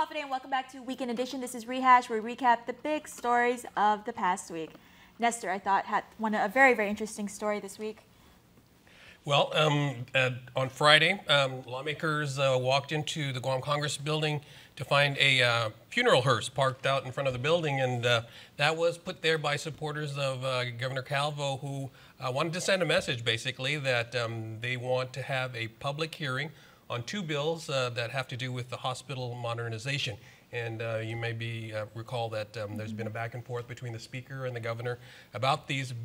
Aloha today and welcome back to Weekend Edition. This is Rehash, where we recap the big stories of the past week. Nestor, I thought, had a very, very interesting story this week. Well, on Friday, lawmakers walked into the Guam Congress building to find a funeral hearse parked out in front of the building, and that was put there by supporters of Governor Calvo, who wanted to send a message, basically, that they want to have a public hearing on two bills that have to do with the hospital modernization. And you may recall that there's been a back and forth between the speaker and the governor about these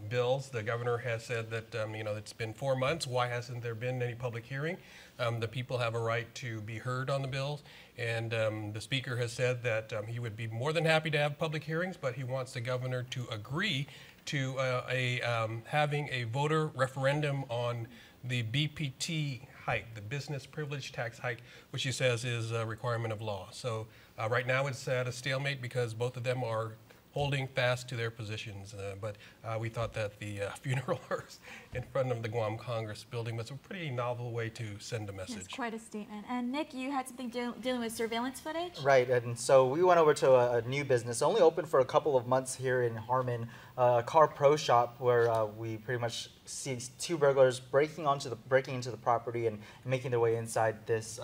bills. The governor has said that, it's been 4 months. Why hasn't there been any public hearing? The people have a right to be heard on the bills. And the speaker has said that he would be more than happy to have public hearings, but he wants the governor to agree to having a voter referendum on the BPT hike, the business privilege tax hike, which he says is a requirement of law. So right now it's at a stalemate because both of them are holding fast to their positions. But we thought that the funeral hearse in front of the Guam Congress building was a pretty novel way to send a message. It's quite a statement. And Nick, you had something dealing with surveillance footage? Right, and so we went over to a new business, only open for a couple of months here in Harmon, a car pro shop where we pretty much see two burglars breaking into the property and making their way inside this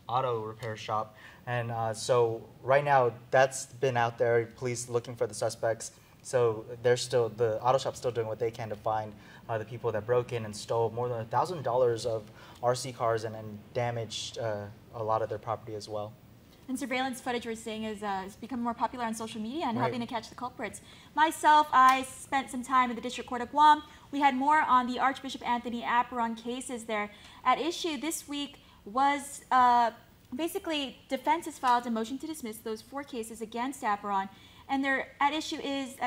auto repair shop. And so right now that's been out there, police looking for the suspects. So the auto shop's still doing what they can to find the people that broke in and stole more than $1,000 of RC cars and damaged a lot of their property as well. And surveillance footage, we're seeing, is becoming more popular on social media and helping to catch the culprits. Myself, I spent some time in the District Court of Guam. We had more on the Archbishop Anthony Aperon cases there. At issue this week was basically defense has filed a motion to dismiss those 4 cases against Aperon. And at issue is,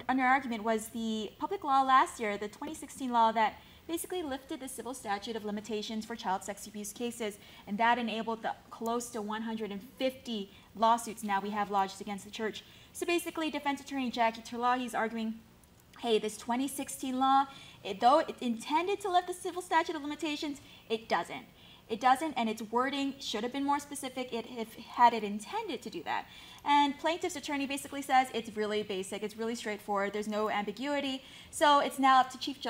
under argument, was the public law last year, the 2016 law that basically lifted the civil statute of limitations for child sex abuse cases, and that enabled the close to 150 lawsuits now we have lodged against the church. So basically, defense attorney Jackie Terlaw, he's arguing, hey, this 2016 law, though it intended to lift the civil statute of limitations, it doesn't. It doesn't, and its wording should have been more specific had it intended to do that. And plaintiff's attorney basically says it's really basic, it's really straightforward, there's no ambiguity. So it's now up to Chief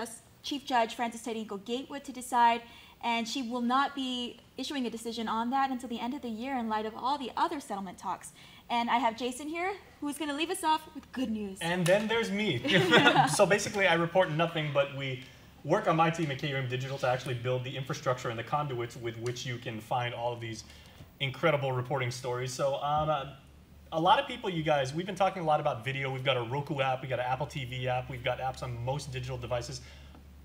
Judge Francis Tedinko Gatewood to decide, and she will not be issuing a decision on that until the end of the year in light of all the other settlement talks. And I have Jason here, who's going to leave us off with good news. And then there's me. So basically, I report nothing, but we work on my team at KUAM Digital to actually build the infrastructure and the conduits with which you can find all of these incredible reporting stories. So a lot of people, you guys, we've been talking a lot about video. We've got a Roku app, we've got an Apple TV app, we've got apps on most digital devices.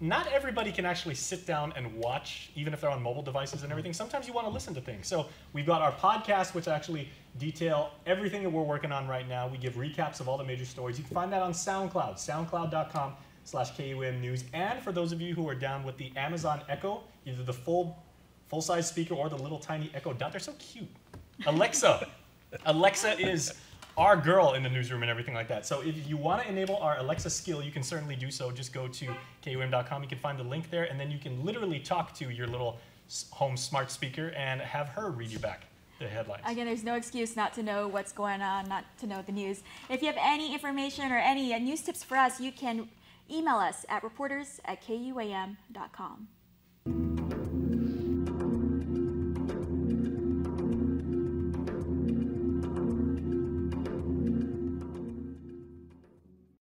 Not everybody can actually sit down and watch, even if they're on mobile devices and everything. Sometimes you want to listen to things. So we've got our podcast, which actually detail everything that we're working on right now. We give recaps of all the major stories. You can find that on SoundCloud, soundcloud.com/KUAM News. And for those of you who are down with the Amazon Echo, either the full-size speaker or the little tiny Echo Dot, they're so cute. Alexa. Alexa is our girl in the newsroom and everything like that. So if you want to enable our Alexa skill, you can certainly do so. Just go to KUAM.com. You can find the link there, and then you can literally talk to your little home smart speaker and have her read you back the headlines. Again, there's no excuse not to know what's going on, not to know the news. If you have any information or any news tips for us, you can email us at reporters@KUAM.com.